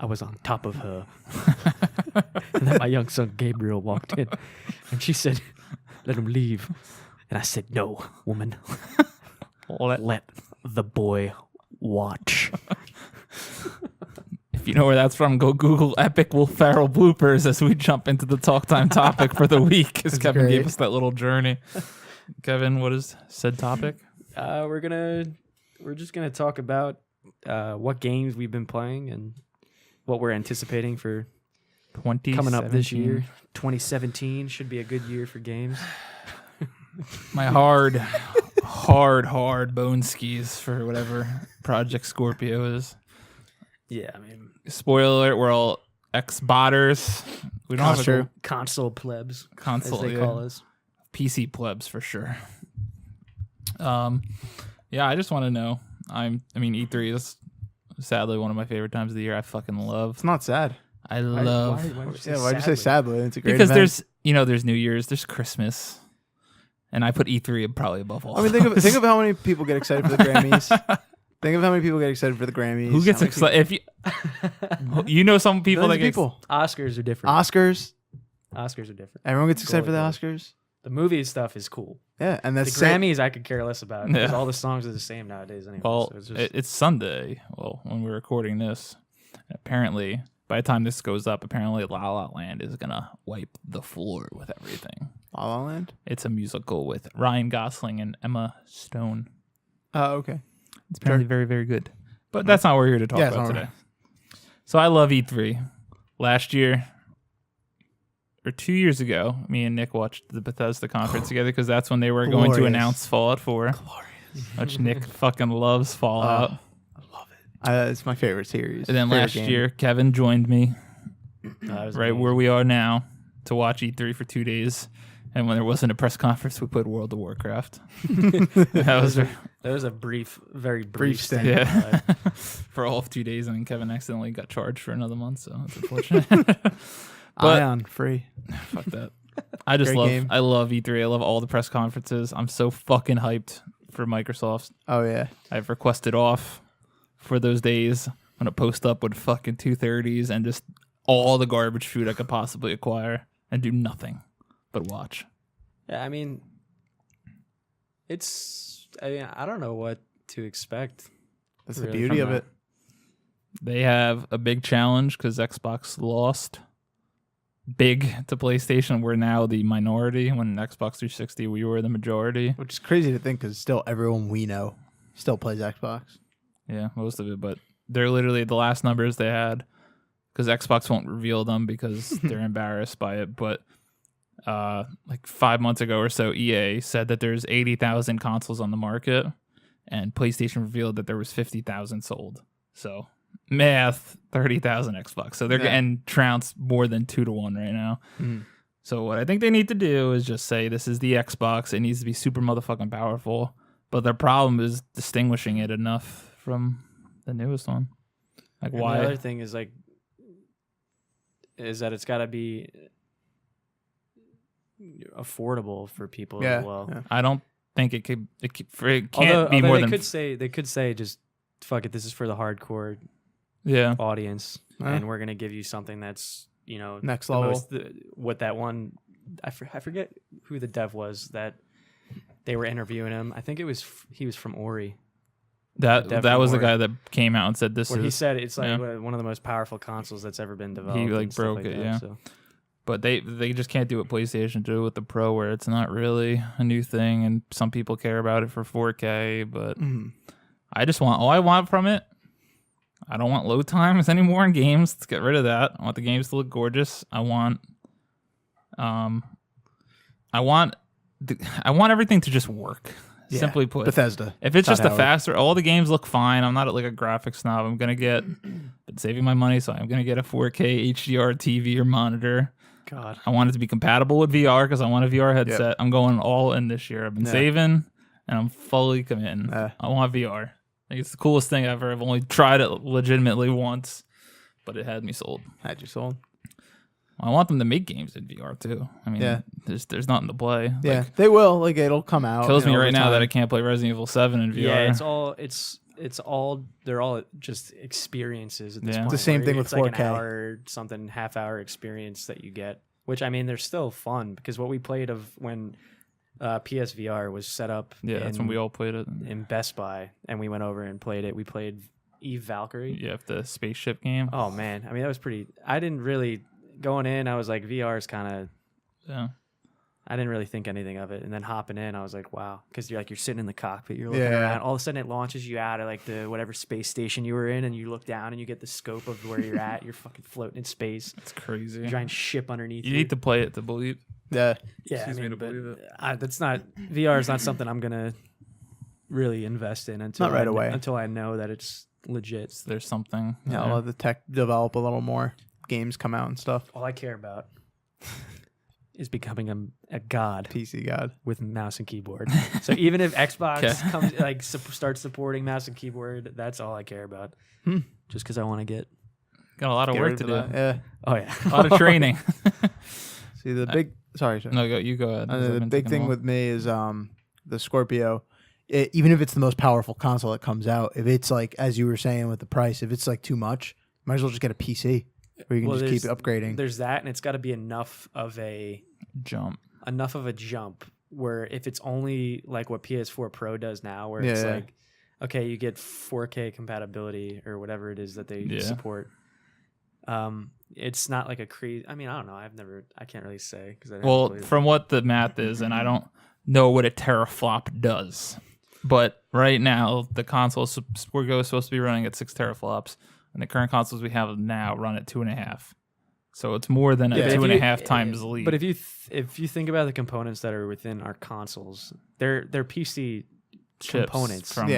I was on top of her. And then my young son Gabriel walked in, and she said, "Let him leave." And I said, "No, woman. Let the boy watch." If you know where that's from, go Google epic Will Ferrell bloopers as we jump into the talk time topic for the week. As Kevin gave us that little journey. Kevin, what is said topic? We're just gonna talk about what games we've been playing and what we're anticipating for coming up this year. 2017 should be a good year for games. My hard bone skis for whatever Project Scorpio is. Yeah, I mean, spoiler alert, we're all ex-botters. We don't have a console plebs, console, as they call us. PC plebs for sure. Yeah, I just want to know. I mean, E3 is sadly one of my favorite times of the year. I fucking love. It's not sad. I love. Why'd you say sadly? It's a great because event. there's New Year's, there's Christmas, and I put E3 probably above all. I mean, think of how many people get excited for the Grammys. Think of how many people get excited for the Grammys. Who gets excited? If you know some people that get people. Oscars are different. Oscars are different. Everyone gets excited for the Oscars. The movie stuff is cool. Yeah, and the Grammys I could care less about because all the songs are the same nowadays anyway. Well, so it's Sunday. Well, when we're recording this, apparently by the time this goes up, apparently La La Land is gonna wipe the floor with everything. La La Land? It's a musical with Ryan Gosling and Emma Stone. Oh, okay. It's apparently very, very good. But that's not what we're here to talk about today. So I love E3. Last year, or 2 years ago, me and Nick watched the Bethesda conference together because that's when they were going to announce Fallout 4. Which Nick fucking loves Fallout. I love it. It's my favorite series. And then last year, Kevin joined me right where we are now to watch E3 for 2 days. And when there wasn't a press conference, we played World of Warcraft. That was a very brief stint. Yeah. For all of 2 days, and then Kevin accidentally got charged for another month, so that's unfortunate. Ion free. Fuck that. I love E3. I love all the press conferences. I'm so fucking hyped for Microsoft. Oh yeah. I've requested off for those days. I'm gonna post up with fucking 230s and just all the garbage food I could possibly acquire and do nothing but watch. Yeah, I mean, I don't know what to expect. That's the beauty of it. They have a big challenge because Xbox lost big to PlayStation. We're now the minority. When Xbox 360, we were the majority. Which is crazy to think because still everyone we know still plays Xbox. Yeah, most of it. But they're literally the last numbers they had because Xbox won't reveal them because they're embarrassed by it. But like 5 months ago or so, EA said that there's 80,000 consoles on the market, and PlayStation revealed that there was 50,000 sold. So math, 30,000 Xbox. So they're getting trounced more than 2-1 right now. Mm. So what I think they need to do is just say this is the Xbox. It needs to be super motherfucking powerful. But their problem is distinguishing it enough from the newest one. Like, why? The other thing is that it's got to be affordable for people as well. Yeah. I don't think it can't be more than. They could say just fuck it. This is for the hardcore audience, and we're gonna give you something that's next level. What that one, I forget who the dev was that they were interviewing him. I think he was from Ori. That was the guy that came out and said this. He said it's like one of the most powerful consoles that's ever been developed. He broke it, So. But they just can't do what PlayStation do with the Pro, where it's not really a new thing, and some people care about it for 4K. But I just want all I want from it. I don't want load times anymore in games. Let's get rid of that. I want the games to look gorgeous. I want everything to just work. Yeah. Simply put, Bethesda. If it's just faster, all the games look fine. I'm not like a graphics snob. I'm gonna been saving my money, so I'm gonna get a 4K HDR TV or monitor. God, I want it to be compatible with VR because I want a VR headset. Yep. I'm going all in this year. I've been saving, and I'm fully committing. I want VR. I think it's the coolest thing ever. I've only tried it legitimately once, but it had me sold. Had you sold? I want them to make games in VR too. I mean, there's nothing to play. Yeah, they will. Like, it'll come out. Kills me right now that I can't play Resident Evil 7 in VR. Yeah, they're all just experiences at this point. It's the same where thing with it's like 4K. an hour something half-hour experience that you get, which I mean they're still fun because what we played of when PSVR was set up. Yeah, that's when we all played it in Best Buy, and we went over and played it. We played Eve Valkyrie. Yeah, the spaceship game. Oh man, I mean that was pretty. I didn't really going in. I was like VR is kind of. Yeah. I didn't really think anything of it, and then hopping in, I was like, "Wow!" Because you're sitting in the cockpit, you're looking around. All of a sudden, it launches you out of like the whatever space station you were in, and you look down and you get the scope of where you're at. You're fucking floating in space. It's crazy. Giant ship underneath. You need to play it to believe. Yeah. Yeah, Excuse I me mean, to believe it. that's not VR is not something I'm gonna really invest in until Not right away. until I know that it's legit. There's something. Yeah, I'll let the tech develop a little more. Games come out and stuff. All I care about is becoming a god PC God. with mouse and keyboard. So even if Xbox comes starts supporting mouse and keyboard, that's all I care about. Just because I want to get. Got a lot of Get work rid to of do. that. Yeah. Oh yeah, A lot of training. See the big. Sorry. No, you go ahead. 'cause I've The been big taking thing a while. with me is the Scorpio. Even if it's the most powerful console that comes out, if it's like as you were saying with the price, if it's like too much, might as well just get a PC where you can just keep upgrading. There's that, and it's got to be enough of a jump. jump where if it's only like what PS4 Pro does now, where it's like, okay, you get 4K compatibility or whatever it is that they support. It's not like a crazy. I mean, I don't know. I can't really say because From what the math is, and I don't know what a teraflop does, but right now the console Scorpio is supposed to be running at 6 teraflops, and the current consoles we have now run at 2.5. So it's more than a 2.5 times lead. But if you think about the components that are within our consoles, they're PC Chips components. from,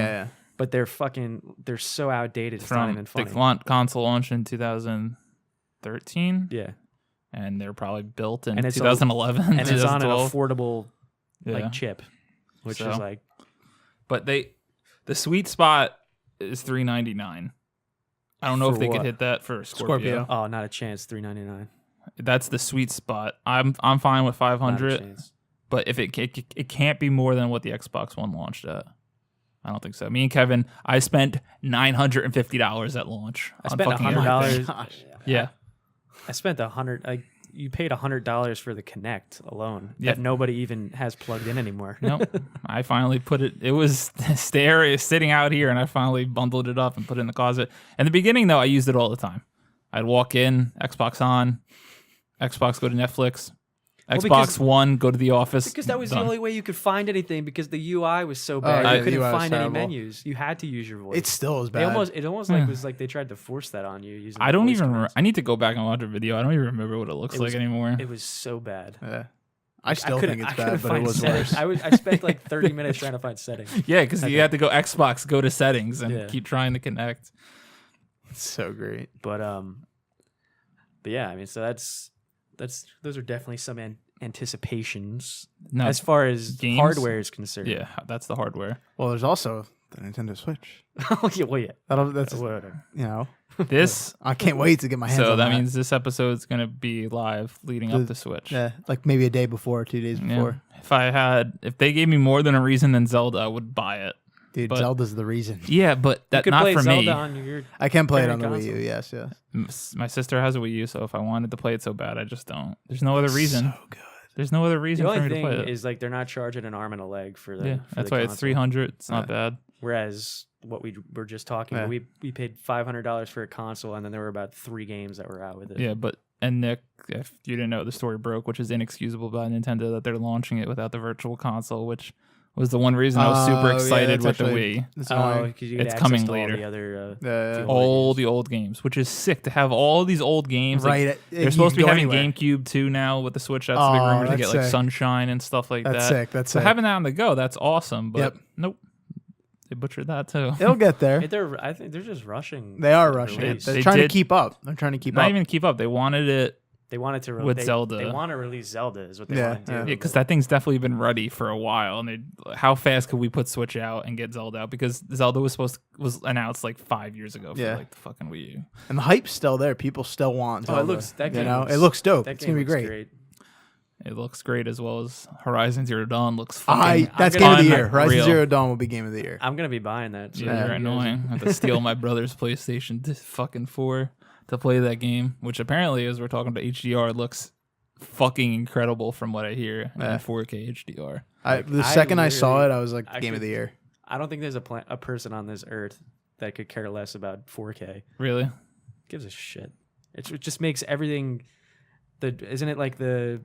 But they're so outdated. It's not even funny. The console launched in 2013. Yeah, and they're probably built in and it's 2011. And it's on an 2012. affordable chip, which is like. But the sweet spot is $399. I don't know if they could hit that for Scorpio. Oh, not a chance. $399. That's the sweet spot. I'm fine with 500, but if it can't be more than what the Xbox One launched at. I don't think so. Me and Kevin, I spent $950 at launch. I spent $100. Yeah, I spent $100. You paid $100 for the Kinect alone that nobody even has plugged in anymore. Nope. I finally put it. It was sitting out here, and I finally bundled it up and put it in the closet. In the beginning, though, I used it all the time. I'd walk in, Xbox on, Xbox go to Netflix, Xbox One go to the office. Because that was done. the only way you could find anything. Because the UI was so bad, you couldn't find any menus. You had to use your voice. It still is bad. It almost was like they tried to force that on you. Using I don't even remember. I need to go back and watch a video. I don't even remember what it looks like anymore. It was so bad. Yeah. I still think it's bad, but it was settings. worse. I spent like 30 minutes trying to find settings. Yeah, because you had to go Xbox, go to settings, and keep trying to connect. It's so great. But yeah, I mean, so those are definitely some anticipations as far as games? hardware is concerned. Yeah, that's the hardware. Well, there's also the Nintendo Switch. yeah. That's whatever. This I can't wait to get my hands on so that. that means this episode's gonna be live leading up to Switch. Yeah, like maybe a day before, 2 days before. If they gave me more than a reason than Zelda, I would buy it. Dude, Zelda's the reason. Yeah, but that's not for Zelda me. On your I can play it on the console. Wii U, yes. My sister has a Wii U, so if I wanted to play it so bad, I just don't. There's no other reason. So good. There's no other reason The for only me to play thing it. is like they're not charging an arm and a leg for the. Yeah, for that's the why it's console. $300. It's not bad. Whereas what we were just talking, about, we paid $500 for a console, and then there were about 3 games that were out with it. Yeah, and Nick, if you didn't know, the story broke, which is inexcusable by Nintendo that they're launching it without the Virtual Console, which was the one reason I was super excited with the Wii. It's coming later. The all the old games, which is sick to have all these old games. Right, like, they're supposed to be having GameCube too now with the Switch. That's the big rumor to get like Sunshine and stuff like that. Sick. That's so sick. having that on the go, that's awesome. But nope, they butchered that too. It'll get there. I think they're just rushing. They are rushing it. They're trying to keep up. They're trying to keep up. Not even keep up. They wanted it. They wanted to with Zelda. They want to release Zelda is what they want to do. Yeah, because that thing's definitely been ready for a while. And how fast could we put Switch out and get Zelda out? Because Zelda was announced like 5 years ago for like the fucking Wii U. And the hype's still there. People still want Zelda. It looks dope. It's gonna be great. It looks great, as well as Horizon Zero Dawn looks fucking That's game of the year. unreal. Horizon Zero Dawn will be game of the year. I'm gonna be buying that. So Yeah, you they're guys- annoying. I have to steal my brother's PlayStation fucking 4 to play that game, which apparently, as we're talking about HDR, looks fucking incredible from what I hear in 4K HDR. The second I saw literally- it, I was like, I game of could- the year. I don't think there's a person on this earth that could care less about 4K. Really? Gives a shit. It just makes everything. Isn't it like the?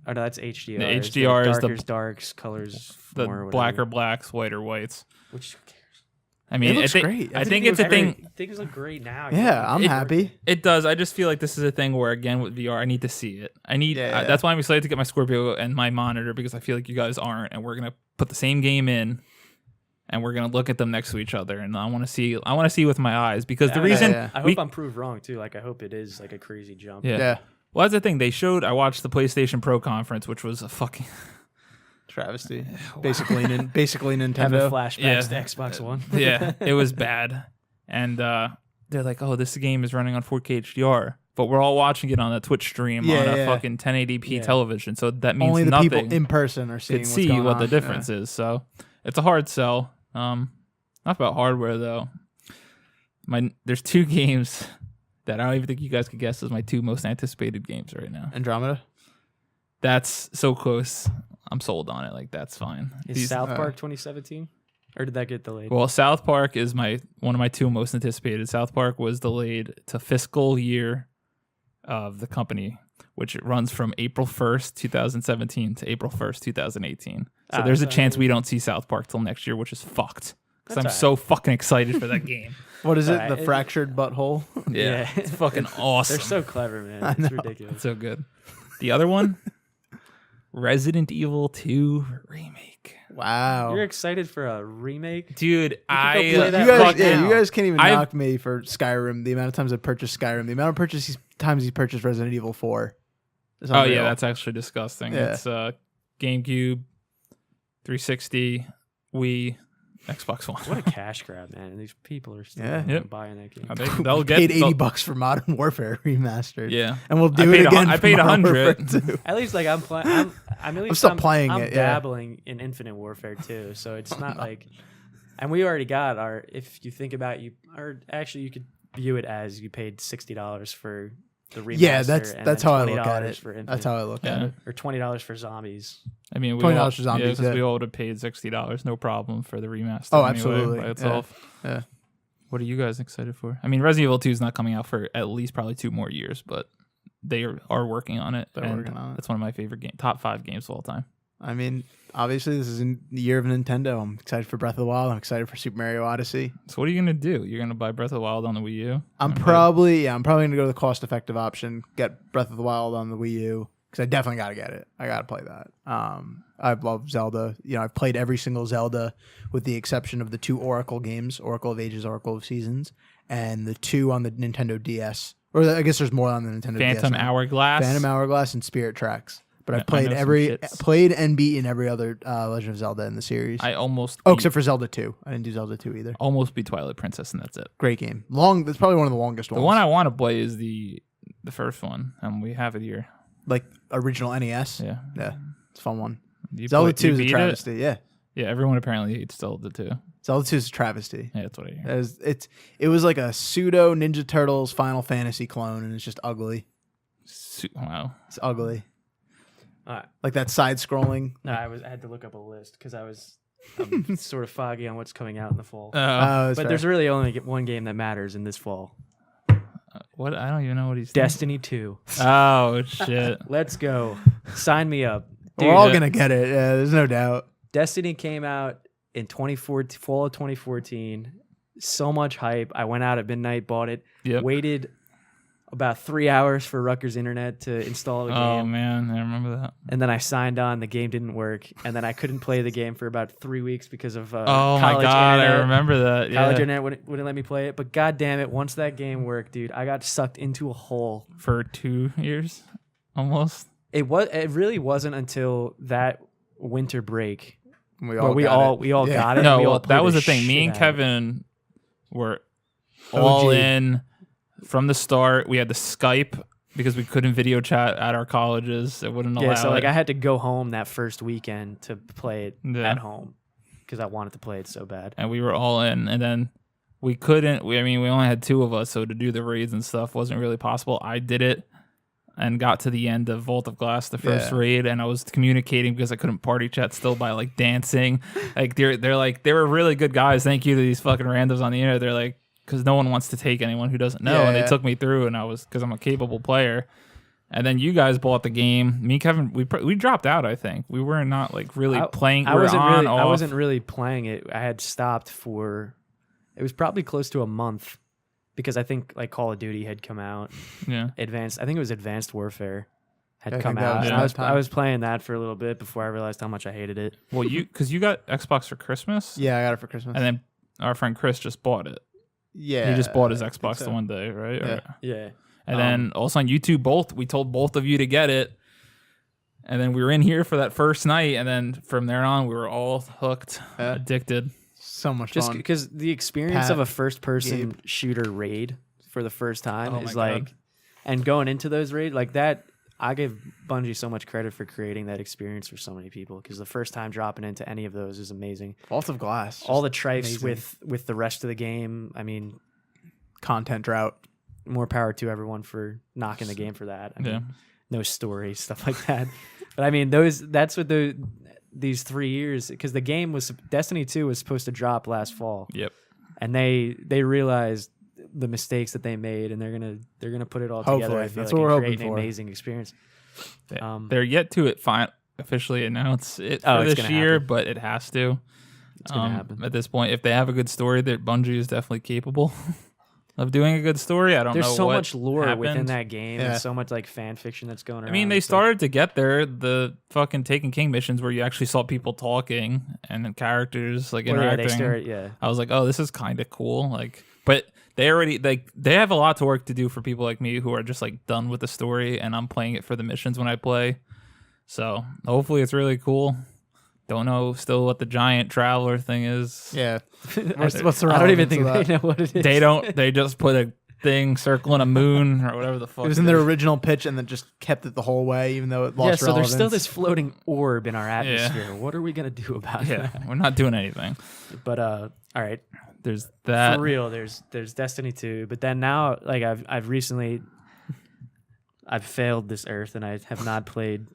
Oh no, that's HDR. The It's HDR is the- darkers, darks, colors, The more, black whatever. or blacks, white or whites. Which who cares? I mean, It looks I think, great. I think it's a thing. Things look great now. Yeah, I'm It- happy. It does. I just feel like this is a thing where, again, with VR, I need to see it. That's why I'm excited to get my Scorpio and my monitor, because I feel like you guys aren't, and we're gonna put the same game in, and we're gonna look at them next to each other, and I want to see. I want to see with my eyes, because the reason I hope I'm proved wrong too. Like I hope it is like a crazy jump. Yeah. Well, that's the thing. They showed. I watched the PlayStation Pro conference, which was a fucking Travesty. Basically Having Nintendo. flashbacks Yeah. to Xbox One. yeah, it was bad. And they're like, "Oh, this game is running on 4K HDR," but we're all watching it on a Twitch stream on a fucking 1080p Yeah. television. So that means Only the nothing. people in person are seeing Could what's see going what on. the difference is. So it's a hard sell. Not about hardware though. There's 2 games that I don't even think you guys could guess as my 2 most anticipated games right now. Andromeda. That's so close. I'm sold on it. Like, that's fine. Is South Park 2017, or did that get delayed? Well, South Park is one of my 2 most anticipated. South Park was delayed to fiscal year of the company, which it runs from April 1st, 2017 to April 1st, 2018. So there's a chance we don't see South Park till next year, which is fucked. Because I'm That's so fucking excited for that game. What is it? Alright, The fractured butthole. Yeah, it's fucking awesome. They're so clever, man. It's ridiculous. so good. The other one, Resident Evil 2 remake. Wow. You're excited for a remake? Dude, go play You that guys, right yeah, now. you guys can't even I've- knock me for Skyrim. The amount of times I purchased Skyrim, the amount of times he purchased Resident Evil 4. is Oh, unreal. yeah, that's actually disgusting. Yeah. It's GameCube, 360, Wii, Xbox One. What a cash grab, man! And these people are still Yep. buying that game. They'll get paid $80 for Modern Warfare remastered. Yeah. and we'll do it again. I for paid Modern 100. Warfare 2. At least like I'm playing. I'm at least still playing I'm it, yeah. dabbling in Infinite Warfare too, so it's not like. And we already got our. If you think about or actually you could view it as you paid $60 for the remaster. Yeah, and that's then how I look at $20 it. For Infinite, That's how I look at it. or $20 for zombies. I mean, we $20 all, for zombies, because yeah. we all would have paid $60, no problem for the remaster. Oh, anyway, absolutely. by itself. Yeah. What are you guys excited for? I mean, Resident Evil 2 is not coming out for at least probably 2 more years, but they are working on it. They're and working on it. That's one of my favorite top 5 games of all time. I mean, obviously, this is in the year of Nintendo. I'm excited for Breath of the Wild. I'm excited for Super Mario Odyssey. So what are you gonna do? You're gonna buy Breath of the Wild on the Wii U? I'm probably gonna go to the cost-effective option, get Breath of the Wild on the Wii U, because I definitely gotta get it. I gotta play that. I love Zelda. I've played every single Zelda with the exception of the 2 Oracle games, Oracle of Ages, Oracle of Seasons, and the 2 on the Nintendo DS. Or I guess there's more on the Nintendo DS. Phantom now. Hourglass. Phantom Hourglass and Spirit Tracks. But I I've played know some shits. played and beaten every other Legend of Zelda in the series. I almost except for Zelda 2. I didn't do Zelda 2 either. almost beat Twilight Princess, and that's it. Great game. Long. That's probably one of the longest ones. The one I want to play is the first one, and we have it here. like original NES. Yeah, Yeah, it's a fun one. You Zelda play- 2 you is a beat travesty. Yeah, Yeah, everyone apparently hates Zelda 2. Zelda 2 is a travesty. Yeah, that's what I hear. It was like a pseudo Ninja Turtles Final Fantasy clone, and it's just ugly. Wow. It's ugly. All right. Like that side scrolling. No, I had to look up a list because I'm sort of foggy on what's coming out in the fall. But There's really only one game that matters in this fall. What? I don't even know what he's Destiny 2. Oh shit. Let's go. Sign me up. We're all gonna get it. Yeah, there's no doubt. Destiny came out in fall of 2014. So much hype. I went out at midnight, bought it, Yep. waited about 3 hours for Rutgers Internet to install the game. Oh man, I remember that. And then I signed on. The game didn't work. And then I couldn't play the game for about 3 weeks because of Oh college my god, internet. I remember that. Yeah. College internet wouldn't let me play it. But god damn it, once that game worked, dude, I got sucked into a hole. For 2 years, almost. It really wasn't until that winter break We where all we got all it. we all Yeah. got it. No, We all well, played that was the thing. shit Me and out of it. Kevin were all OG. in from the start. because we couldn't video chat at our colleges. It wouldn't allow Yeah, so like it. I had to go home that first weekend to play it Yeah. at home because I wanted to play it so bad. And we were all in, and then we couldn't. I mean, we only had 2 of us, so to do the raids and stuff wasn't really possible. I did it and got to the end of Vault of Glass, the first raid, and I was communicating because I couldn't party chat still by like dancing. Like they're like they were really good guys. Thank you to these fucking randoms on the internet. They're like, because no one wants to take anyone who doesn't know, and they took me through, and I was because I'm a capable player. And then you guys bought the game. Me and Kevin, we dropped out. I think we were not like really playing. I we were wasn't on, really. off. I wasn't really playing it. I had stopped for. It was probably close to a month, because I think like Call of Duty had come out. Yeah. I think it was Advanced Warfare had I come think that out. was And that I was time. playing that for a little bit before I realized how much I hated it. Well, because you got Xbox for Christmas, Yeah, I got it for Christmas. and then our friend Chris just bought it. yeah, He just bought his I think Xbox so. the one day, right? Yeah. Yeah. And then all of a sudden, you two both, we told both of you to get it. And then we were in here for that first night. And then from there on, we were all hooked, addicted. So much Just fun. because the experience Pat, of a first-person Gabe. shooter raid for the first time Oh my is God. like, and going into those raids like that, I give Bungie so much credit for creating that experience for so many people, because the first time dropping into any of those is amazing. Vault of Glass. All the just trifes amazing. with the rest of the game. I mean, content drought. more power to everyone for knocking the game for that. I mean, Yeah. no story, stuff like that. But I mean, that's what these 3 years, because the game was Destiny 2 was supposed to drop last fall. Yep. And they realized the mistakes that they made, and they're gonna put it all together. Hopefully. I feel That's like, what and we're create hoping an for. amazing experience. They're yet to officially announce it Oh, for it's this gonna year, happen. but it has to. It's gonna happen. At this point, if they have a good story, that Bungie is definitely capable of doing a good story. I don't know. There's so what much lore within happened. that game, Yeah. and so much like fan fiction that's going around. I mean, they It's like- started to get there. The fucking Taken King missions where you actually saw people talking and the characters like Well, yeah, interacting. they started. Yeah, I was like, oh, this is kind of cool. Like, but they already they have a lot to work to do for people like me who are just like done with the story, and I'm playing it for the missions when I play. So hopefully it's really cool. Don't know still what the giant traveler thing is. Yeah. What's the I don't even relevance think of they that? know what it is. They don't. They just put a thing circling a moon or whatever the fuck. It was in their original pitch and then just kept it the whole way, even though it lost Yeah, so there's still relevance. this floating orb in our atmosphere. What are we gonna do about Yeah, that? we're not doing anything. But all right, There's that. for real. There's Destiny 2, but then now like I've recently failed this earth and I have not played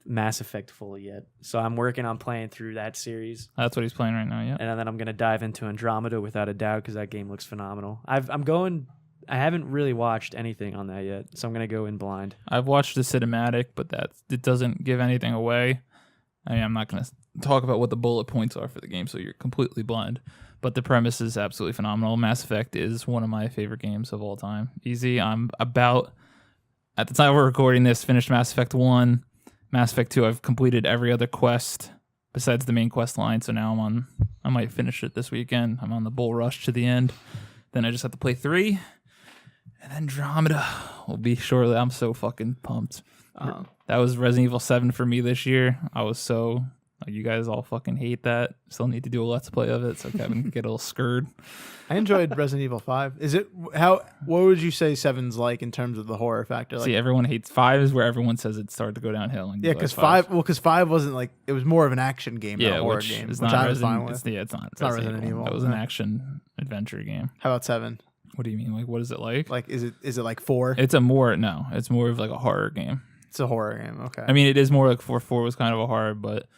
Mass Effect fully yet. So I'm working on playing through that series, That's what he's playing right now. Yeah. and then I'm gonna dive into Andromeda without a doubt, because that game looks phenomenal. I haven't really watched anything on that yet, so I'm gonna go in blind. I've watched the cinematic, but it doesn't give anything away. I mean, I'm not going to talk about what the bullet points are for the game, so you're completely blind. But the premise is absolutely phenomenal. Mass Effect is one of my favorite games of all time. Easy. I'm about, at the time we're recording this, finished Mass Effect 1. Mass Effect 2, I've completed every other quest besides the main quest line, so now I might finish it this weekend. I'm on the bull rush to the end. Then I just have to play 3. And then Andromeda will be shortly. I'm so fucking pumped. That was Resident Evil 7 for me this year. I was so... You guys all fucking hate that. Still need to do a let's play of it so Kevin can get a little scared. I enjoyed Resident Evil 5. Is it what would you say 7's like in terms of the horror factor? Like, See, everyone hates 5 is where everyone says it started to go downhill. And yeah, because 5 wasn't like, it was more of an action game than yeah, a horror which game, is which not I was fine Resident. with. It's not not Resident Resident Evil, That was an no. action adventure game. How about 7? What do you mean? Like, what is it like? Like, is it like 4? It's more of like a horror game. It's a horror game. Okay. I mean, it is more like 4 was kind of a horror, but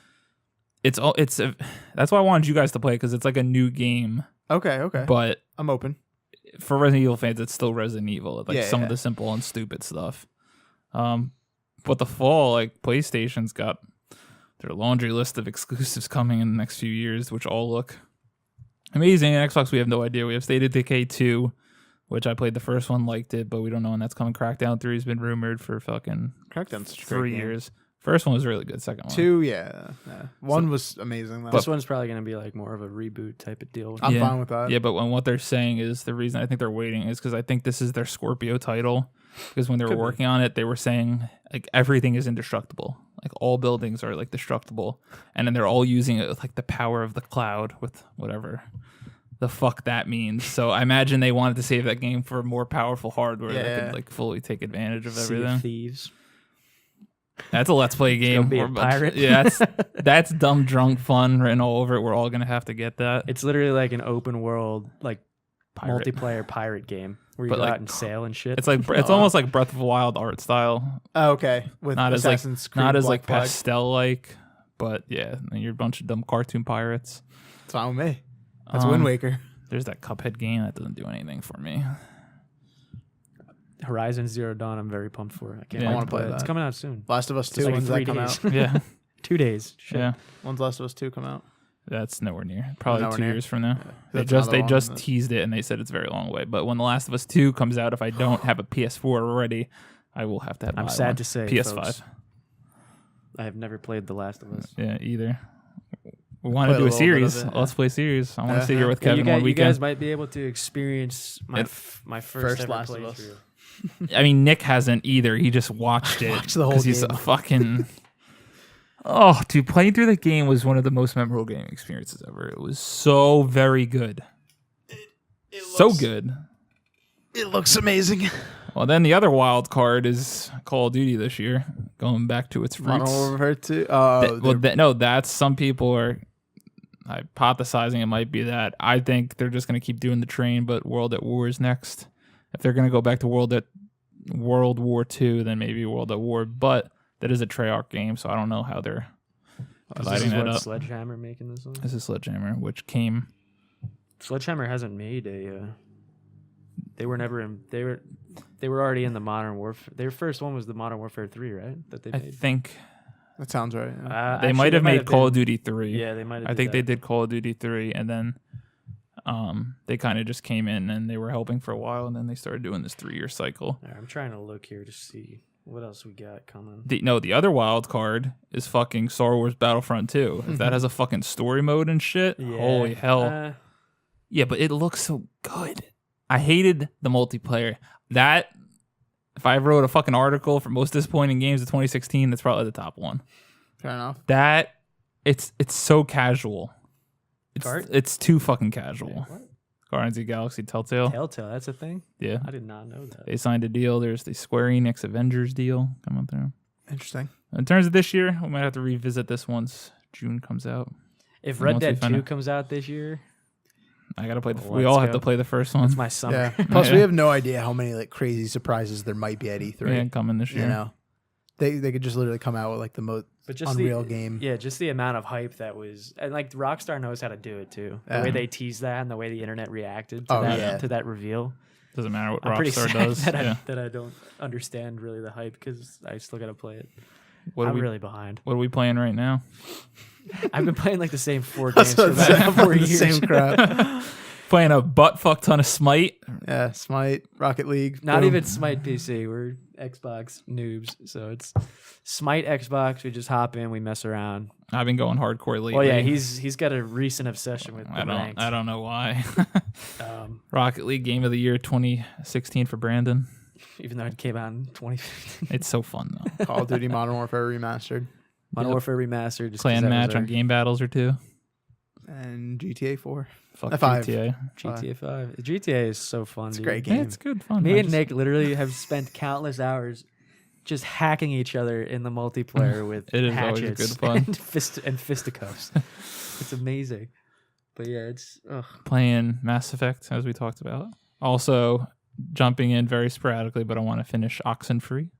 that's why I wanted you guys to play, because it's like a new game. Okay. But I'm open. for Resident Evil fans, it's still Resident Evil. Like some Yeah. of the simple and stupid stuff. But the fall, like PlayStation's got their laundry list of exclusives coming in the next few years, which all look amazing. And Xbox, we have no idea. We have State of Decay 2, which I played the first one, liked it, but we don't know when that's coming. Crackdown 3 has been rumored for fucking Crackdown's a great 3 game. years. First one was really good. Second one, 2, yeah. 1 was amazing though. This one's probably gonna be like more of a reboot type of deal. I'm Yeah. fine with that. Yeah, but what they're saying is the reason I think they're waiting is because I think this is their Scorpio title. Because when they were Could be. working on it, they were saying like everything is indestructible. Like all buildings are like destructible, and then they're all using it with like the power of the cloud with whatever the fuck that means. So I imagine they wanted to save that game for more powerful hardware that Yeah. could like fully take advantage of Sea of everything. Thieves. That's a let's play game. be a We're about- pirate. Yeah, that's dumb drunk fun written all over it. We're all gonna have to get that. It's literally like an open world, like Pirate. multiplayer pirate game where you But, go like, out and sail and shit. It's like it's almost like Breath of the Wild art style. Oh, okay. With Not as like Assassin's Creed not as Black like Flag. pastel like, but yeah, and you're a bunch of dumb cartoon pirates. It's fine with me. That's Wind Waker. There's that Cuphead game that doesn't do anything for me. Horizon Zero Dawn. I'm very pumped for. I can't Yeah. I wait wanna to play play it. It's that. coming out soon. Last of Us 2. It's like When's 3 that come days. out? Yeah, 2 days. Shit. yeah, When's Last of Us 2 come out? that's nowhere near. Probably Nowhere 2 near? years from now. They That's just another one that- teased it and they said it's a very long way. But when The Last of Us 2 comes out, if I don't have a PS4 already, I will have to have. I'm buy sad one. to say, PS5. folks, I have never played The Last of Us. Yeah, either. We want to Played do a a little bit of series. it, Let's play series. I want to Yeah. sit here with Yeah, Kevin one you weekend. guys might be able to experience my my first ever Last of Us. playthrough. I mean, Nick hasn't either. He just watched it. Watched the whole 'cause he's game. a fucking. Oh, dude, playing through the game was one of the most memorable gaming experiences ever. It was so very good. So good. It looks amazing. Well, then the other wild card is Call of Duty this year, going back to its Modern roots. Warfare 2. No, that's some people are hypothesizing it might be that. I think they're just going to keep doing the train, but World at War is next. If they're going to go back to World War II, then maybe World at War. But that is a Treyarch game, so I don't know how they're This lighting is that what up. Sledgehammer making this one. This is Sledgehammer, which came. Sledgehammer hasn't made a. They were never in. They were already in the Modern Warfare. Their first one was the Modern Warfare 3, right? That they I made. think That sounds right. Yeah. they Actually, might have made Call of been- Duty 3. Yeah, they might have. I think they did Call of Duty 3, and then they kind of just came in and they were helping for a while, and then they started doing this 3-year cycle. Right, I'm trying to look here to see what else we got coming. The other wild card is fucking Star Wars Battlefront 2. If that has a fucking story mode and shit, holy hell. Yeah, but it looks so good. I hated the multiplayer. That, if I wrote a fucking article for most disappointing games of 2016, that's probably the top one. Fair enough. That, it's so casual. Guard? It's too fucking casual. What? Guardians of the Galaxy Telltale. Telltale, that's a thing? Yeah. I did not know that. They signed a deal. There's the Square Enix Avengers deal coming through. Interesting. In terms of this year, we might have to revisit this once June comes out. If And Red once we Dead find 2 out- comes out this year, I gotta play. We Let's all have go. to play the first one. it's my summer. Yeah. Plus, Yeah. we have no idea how many like crazy surprises there might be at E3. Yeah, coming this year. You know, they could just literally come out with like the most But just unreal the, game. Yeah, just the amount of hype that was, and like Rockstar knows how to do it too. The Yeah. way they teased that and the way the internet reacted to Oh, that yeah. to that reveal. Doesn't matter what I'm pretty Rockstar sad does. that Yeah. I don't understand really the hype because I still gotta play it. What are I'm we really behind. What are we playing right now? I've been playing like the same 4 That's games for what the I'm past saying. 4 The years. same crap. Playing a butt fuck ton of Smite. Yeah, Smite, Rocket League. Not boom. even Smite PC. We're Xbox noobs, so it's Smite Xbox. We just hop in, we mess around. I've been going hardcore lately. Oh yeah, he's got a recent obsession with the ranked. I don't know why. Um, Rocket League Game of the Year 2016 for Brandon. even though it came out in 2015. It's so fun though. Call of Duty Modern Warfare Remastered Modern Yep. Warfare Remastered. Just 'cause Clan that was match our on Game Battles or 2. and GTA 4. Fuck 5. GTA. GTA 5. GTA is so fun. It's a dude. great Yeah, game. it's good fun. Me I and just- Nick literally have spent countless hours just hacking each other in the multiplayer with It is always hatchets good fun. and fisticuffs. It's amazing. But yeah, it's playing Mass Effect as we talked about. Also jumping in very sporadically, but I want to finish Oxenfree.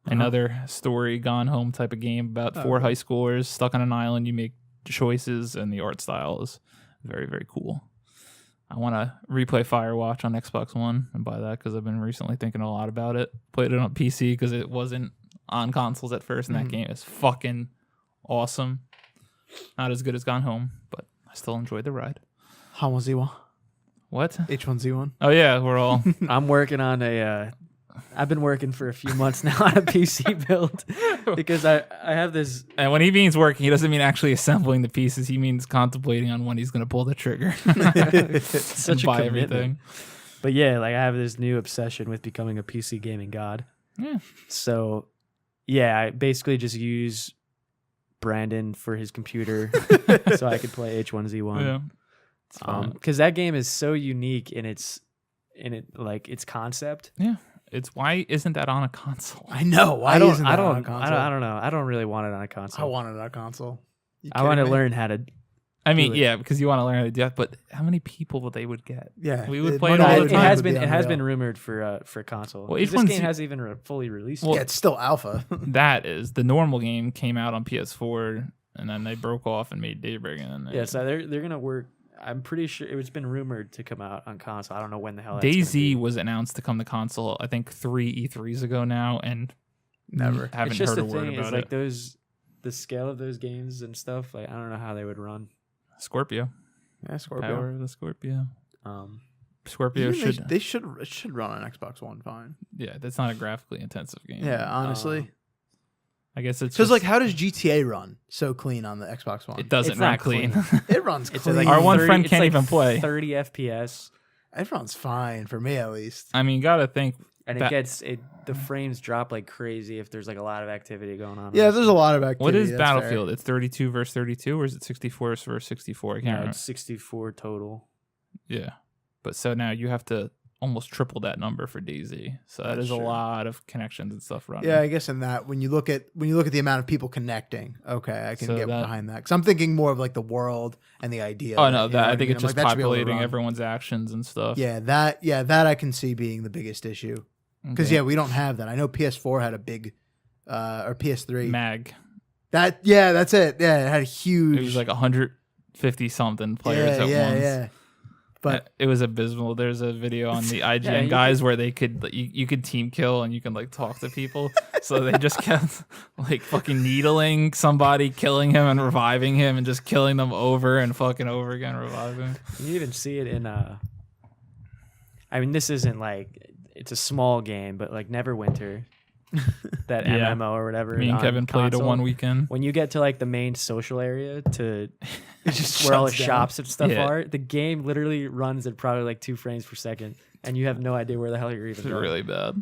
Another story gone home type of game about 4 high schoolers stuck on an island. You make choices and the art style is very, very cool. I want to replay Firewatch on Xbox One and buy that because I've been recently thinking a lot about it. Played it on PC because it wasn't on consoles at first, and that game is fucking awesome. Not as good as Gone Home, but I still enjoyed the ride. H1Z1. What? H1Z1. Oh yeah, we're all I'm working on a I've been working for a few months now on a PC build because I have this. And when he means working, he doesn't mean actually assembling the pieces. He means contemplating on when he's going to pull the trigger Such and a buy commitment. everything. But yeah, like I have this new obsession with becoming a PC gaming god. Yeah. So yeah, I basically just use Brandon for his computer so I could play H1Z1. Yeah. because that game is so unique in its concept. Yeah. It's why isn't that on a console? I know. Why I don't isn't I that on a don't console? I don't know. I don't really want it on a I console. want it on a console. I want to learn how to. I mean, it. yeah, because you want to learn how to do that, but how many people they would get? Yeah, We would the play it money all they the would time. make It would has be been unreal. rumored for console. Well, 'Cause each this one's- game hasn't even fully released. Well, Yeah, it's still alpha. That is the normal game came out on PS4, and then they broke off and made Daybreak, and then yeah, so they're gonna work. I'm pretty sure it's been rumored to come out on console. I don't know when the hell. That's DayZ gonna be. was announced to come to console. I think 3 E3s ago now, and Never. haven't It's just heard a the word thing is about like it. the scale of those games and stuff. Like I don't know how they would run. Scorpio, Yeah, Scorpio. Power of the Scorpio. Um, Scorpio Even should, they should it should run on Xbox One fine. yeah, that's not a graphically intensive game. Yeah, honestly. I guess it's Because just, like, how does GTA run so clean on the Xbox One? it doesn't It's run not clean. It runs it's clean. like Our one 30 friend it's can't like even play. 30 FPS, It runs fine for me at least. I mean, you gotta think. and Ba- the frames drop like crazy if there's like a lot of activity going on. Yeah, there's a lot of activity. What is that's Battlefield? It's 32 versus 32, or is it 64 versus 64? I can't No, remember. it's 64 total. Yeah, but so now you have to almost triple that number for DayZ. So that That's is a true. lot of connections and stuff running. Fair. Yeah, I guess in that when you look at the amount of people connecting, okay, I can So get that- behind that. Because I'm thinking more of like the world and the idea. Oh of it, no, you know that what I think mean? it's I'm just like, that should be able to populating run. everyone's actions and stuff. Yeah, that I can see being the biggest issue. Because Okay. yeah, we don't have that. I know PS4 had a big, or PS3. Mag. That's it. Yeah, it had a huge. It was like 150 something players at once. Yeah. But It was abysmal. There's a video on the IGN you guys where they could you could team kill and you can like talk to people. So they just kept like fucking needling somebody, killing him and reviving him, and just killing them over and fucking over again, reviving. You even see it in I mean, this isn't like it's a small game, but like Neverwinter, that Yeah. MMO or whatever. Me and on Kevin played it console. one weekend. When you get to like the main social area to it just where all the shuts down. shops and stuff Yeah. are, the game literally runs at probably like 2 frames per second, and you have no idea where the hell you're It's even going. really bad.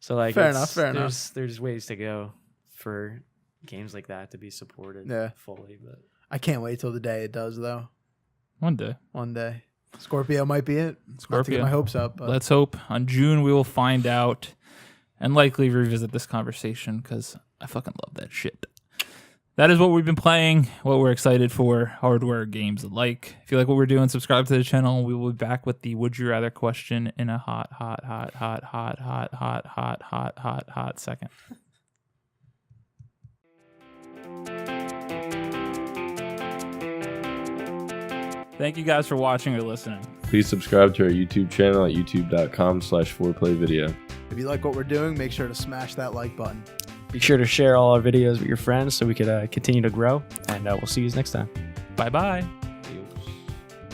So like, Fair it's- enough, fair enough. There's ways to go for games like that to be supported Yeah. fully, but I can't wait till the day it does though. One day. One day, Scorpio might be it. Not to Scorpio. get my hopes up. But Let's hope on June we will find out and likely revisit this conversation because I fucking love that shit. That is what we've been playing, what we're excited for, hardware games alike. If you like what we're doing, subscribe to the channel. We will be back with the would you rather question in a hot second. Thank you guys for watching or listening. Please subscribe to our YouTube channel at youtube.com/4playvideo. if you like what we're doing, make sure to smash that like button. be sure to share all our videos with your friends so we could continue to grow, and we'll see you next time. Bye bye.